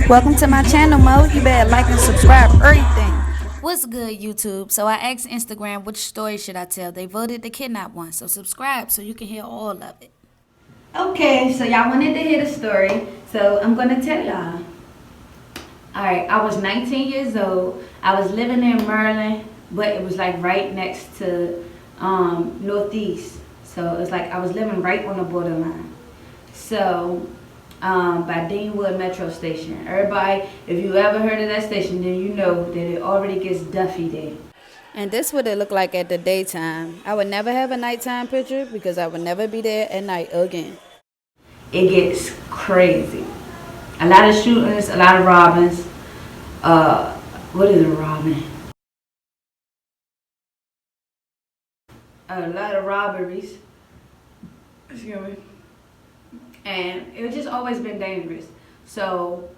Welcome to my channel, Mo. You better like and subscribe, everything. What's good, YouTube? So I asked Instagram which story should I tell. They voted the kidnap one, so subscribe so you can hear all of it. Okay, so y'all wanted to hear the story, so I'm gonna tell y'all. Alright, I was 19 years old. I was living in Maryland, but it was like right next to Northeast. So it was like I was living right on the borderline. So by Deanwood Metro Station. Everybody, if you ever heard of that station, then you know that it already gets Duffy there. And this what it looked like at the daytime. I would never have a nighttime picture because I would never be there at night again. It gets crazy. A lot of shootings, a lot of robbings. What is a robbing? A lot of robberies. Excuse me. And it's just always been dangerous. So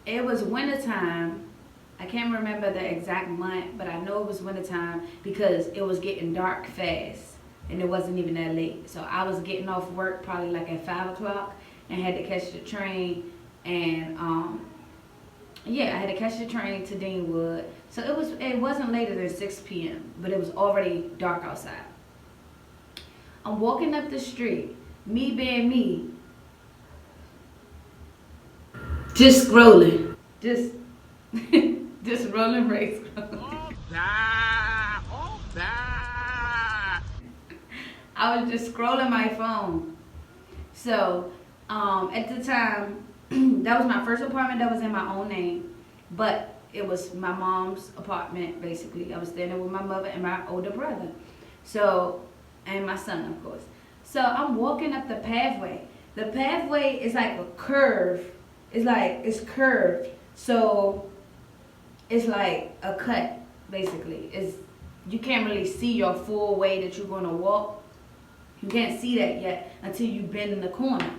it was wintertime. I can't remember the exact month, but I know it was wintertime because it was getting dark fast and it wasn't even that late. So I was getting off work probably like at 5 o'clock and had to catch the train. And yeah, I had to catch the train to Deanwood. So it wasn't later than 6 p.m., but it was already dark outside. I'm walking up the street, me being me, just scrolling. Just rolling race. I was just scrolling my phone. So, at the time, that was my first apartment that was in my own name. But it was my mom's apartment, basically. I was staying there with my mother and my older brother. So, and my son, of course. So, I'm walking up the pathway. The pathway is like a curve. It's curved, so it's like a cut, basically. You can't really see your full way that you're gonna walk. You can't see that yet until you bend in the corner.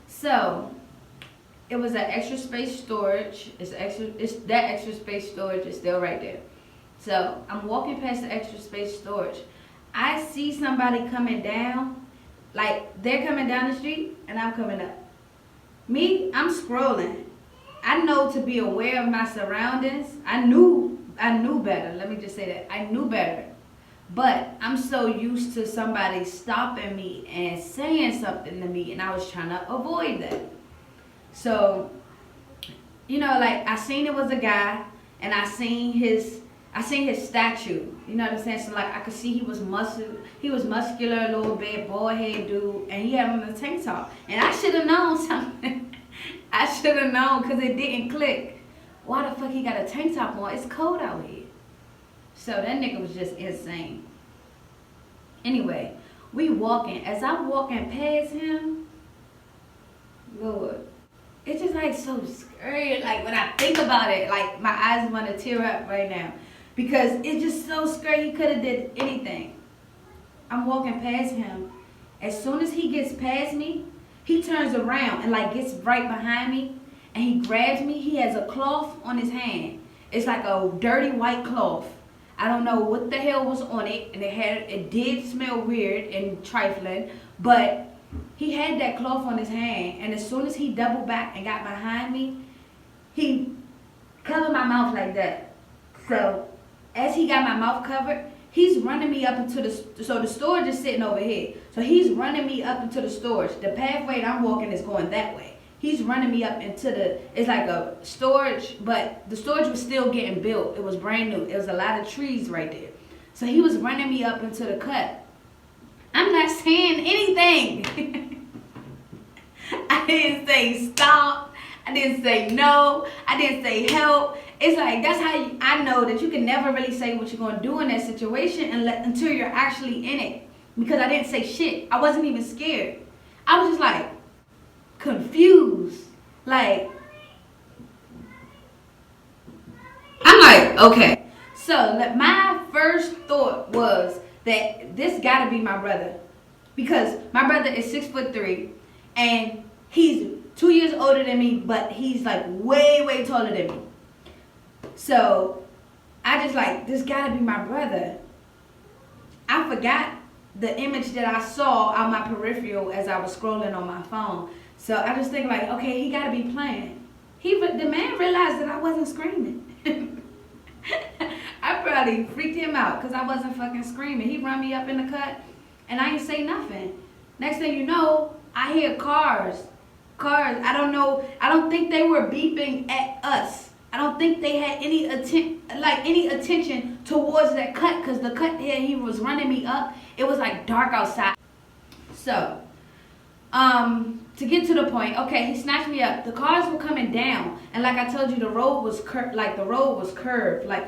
So it was an extra space storage. That extra space storage is still right there. So I'm walking past the extra space storage. I see somebody coming down, like they're coming down the street and I'm coming up. Me, I'm scrolling. I know to be aware of my surroundings. I knew better. Let me just say that. I knew better. But I'm so used to somebody stopping me and saying something to me, and I was trying to avoid that. So, like I seen it was a guy, and I seen his statue. You know what I'm saying? So like I could see he was muscular a little bit, bald head dude, and he had on a tank top. And I should have known something. I should have known because it didn't click. Why the fuck he got a tank top on? It's cold out here. So that nigga was just insane. Anyway, we walking. As I'm walking past him, Lord, it's just like so scary. Like when I think about it, like my eyes want to tear up right now. Because it's just so scary. He could have did anything. I'm walking past him. As soon as he gets past me, he turns around and like gets right behind me and he grabs me. He has a cloth on his hand. It's like a dirty white cloth. I don't know what the hell was on it, and it did smell weird and trifling, but he had that cloth on his hand, and as soon as he doubled back and got behind me, he covered my mouth like that. So as he got my mouth covered, he's running me up into the storage is sitting over here. So he's running me up into the storage. The pathway that I'm walking is going that way. He's running me up into it's like a storage, but the storage was still getting built. It was brand new. It was a lot of trees right there. So he was running me up into the cut. I'm not saying anything. I didn't say stop. I didn't say no. I didn't say help. It's like, that's how I know that you can never really say what you're going to do in that situation until you're actually in it. Because I didn't say shit. I wasn't even scared. I was just like confused. Like, I'm like, okay. So my first thought was that this got to be my brother. Because my brother is 6'3" and he's 2 years older than me, but he's like way, way taller than me. So I just like, this gotta be my brother. I forgot the image that I saw on my peripheral as I was scrolling on my phone. So I just think like, okay, he gotta be playing. The man realized that I wasn't screaming. I probably freaked him out because I wasn't fucking screaming. He run me up in the cut, and I ain't say nothing. Next thing you know, I hear cars. Cars. I don't know. I don't think they were beeping at us. I don't think they had any attention towards that cut, because the cut here he was running me up. It was like dark outside. So, to get to the point, okay, he snatched me up. The cars were coming down, and like I told you, the road was curved. Like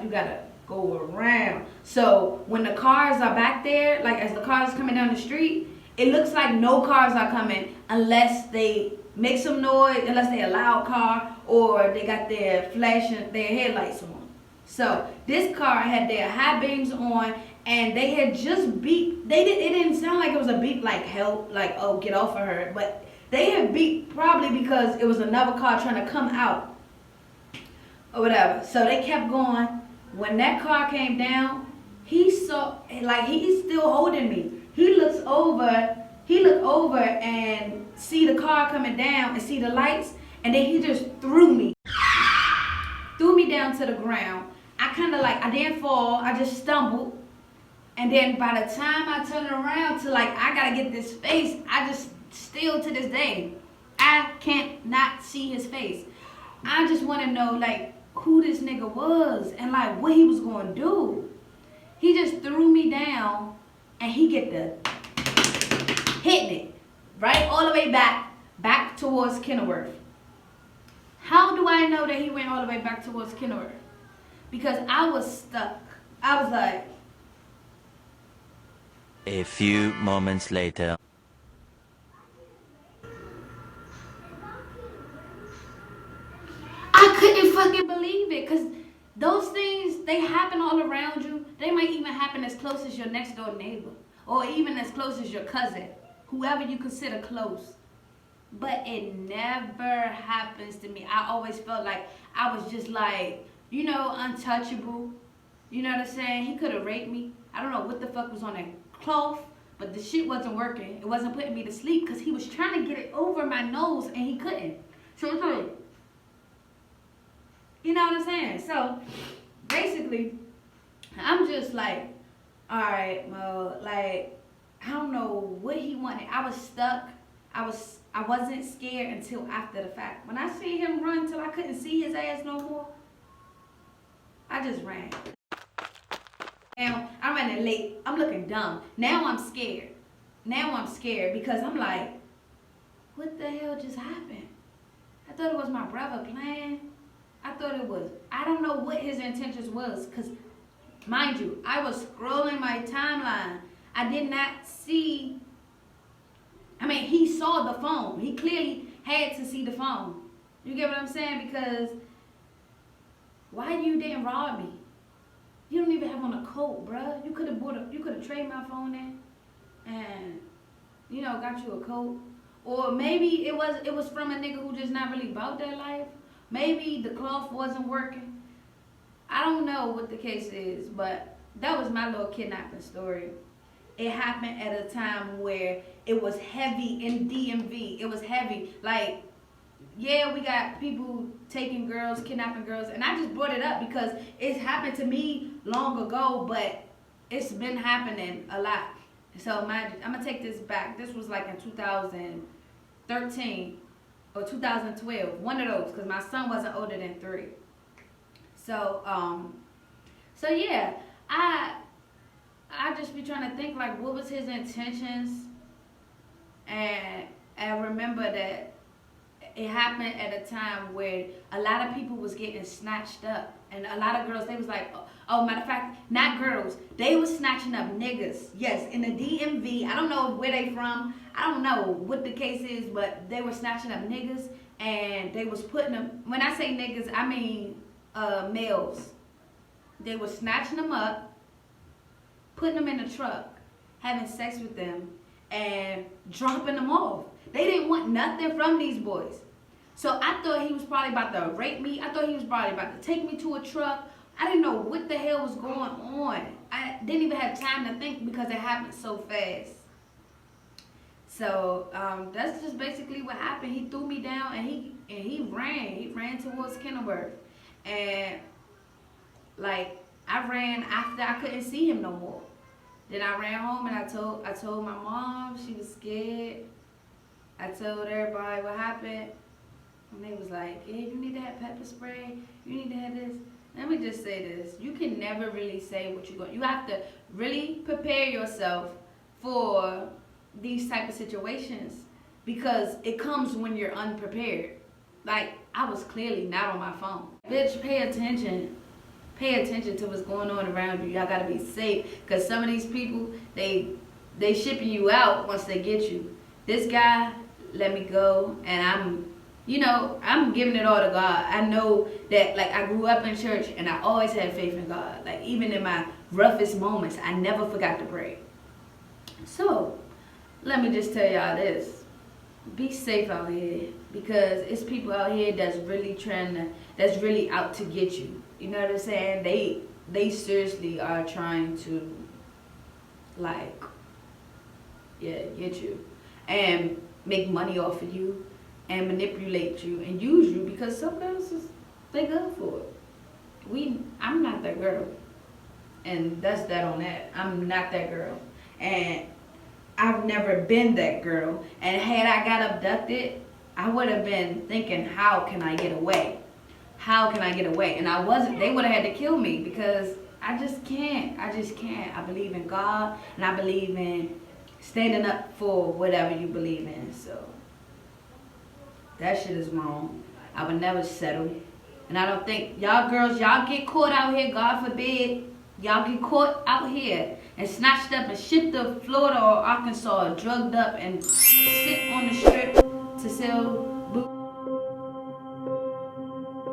you gotta go around. So when the cars are back there, like as the cars coming down the street, it looks like no cars are coming unless they make some noise, unless they a loud car or they got their headlights on. So this car had their high beams on, and they had just beeped. It didn't sound like it was a beep like help, like oh get off of her, but they had beeped probably because it was another car trying to come out or whatever. So they kept going. When that car came down, he saw, like he's still holding me. He looked over and see the car coming down and see the lights, and then he just threw me down to the ground. I didn't fall, I just stumbled. And then by the time I turned around to I gotta get this face, I just still to this day, I can't not see his face. I just wanna know who this nigga was and what he was gonna do. He just threw me down and he get the hitting it right all the way back towards Kenilworth. How do I know that he went all the way back towards Kenilworth? Because I was stuck. I was like, a few moments later. I couldn't fucking believe it, because those things, they happen all around you. They might even happen as close as your next door neighbor, or even as close as your cousin, whoever you consider close. But it never happens to me. I always felt like I was just untouchable. You know what I'm saying? He could have raped me. I don't know what the fuck was on that cloth, but the shit wasn't working. It wasn't putting me to sleep because he was trying to get it over my nose and he couldn't. So it's like, you know what I'm saying? So basically, I'm just like, all right, Mo, I don't know what he wanted. I was stuck. I wasn't scared until after the fact. When I see him run till I couldn't see his ass no more, I just ran. Now, I'm running late. I'm looking dumb. Now I'm scared. Because I'm like, what the hell just happened? I thought it was my brother playing. I don't know what his intentions was, because, mind you, I was scrolling my timeline. I did not see, he saw the phone. He clearly had to see the phone. You get what I'm saying? Because, why you didn't rob me? You don't even have on a coat, bruh. You could have traded my phone in and, got you a coat. Or maybe it was from a nigga who just not really about that life. Maybe the cloth wasn't working. I don't know what the case is, but that was my little kidnapping story. It happened at a time where it was heavy in DMV. It was heavy. Yeah, we got people taking girls, kidnapping girls, and I just brought it up because it's happened to me long ago, but it's been happening a lot. So I'm gonna take this back. This was in 2013 or 2012, one of those, because my son wasn't older than 3. So yeah, I just be trying to think what was his intentions, and I remember that it happened at a time where a lot of people was getting snatched up, and a lot of girls, they was matter of fact, not girls, they was snatching up niggas. Yes, in the DMV. I don't know where they from. I don't know what the case is, but they were snatching up niggas, and they was putting them, when I say niggas, I mean males. They were snatching them up, putting them in a truck, having sex with them, and dropping them off. They didn't want nothing from these boys. So I thought he was probably about to rape me. I thought he was probably about to take me to a truck. I didn't know what the hell was going on. I didn't even have time to think because it happened so fast. So that's just basically what happened. He threw me down and he ran. He ran towards Kenilworth, and like I ran after I couldn't see him no more. Then I ran home and I told my mom. She was scared. I told everybody what happened, and they was like, "Yeah, you need to have pepper spray. You need to have this." Let me just say this: you can never really say what you're going. You have to really prepare yourself for these type of situations because it comes when you're unprepared. Like I was clearly not on my phone. Bitch, pay attention. Pay attention to what's going on around you. Y'all gotta be safe because some of these people they shipping you out once they get you. This guy let me go, and I'm giving it all to God. I know that, like, I grew up in church and I always had faith in God. Like, even in my roughest moments, I never forgot to pray. So, let me just tell y'all this. Be safe out here because it's people out here that's really out to get you. You know what I'm saying? They seriously are trying to, like, get you and make money off of you and manipulate you and use you because some girls they good for it. I'm not that girl, and that's that on that. I'm not that girl, and I've never been that girl. And had I got abducted, I would have been thinking, how can I get away? How can I get away? And I wasn't. They would have had to kill me because I just can't. I believe in God, and I believe in standing up for whatever you believe in. So that shit is wrong. I would never settle. And I don't think y'all girls, y'all get caught out here, God forbid, y'all get caught out here and snatched up and shipped to Florida or Arkansas, drugged up and sit on the strip to sell boots.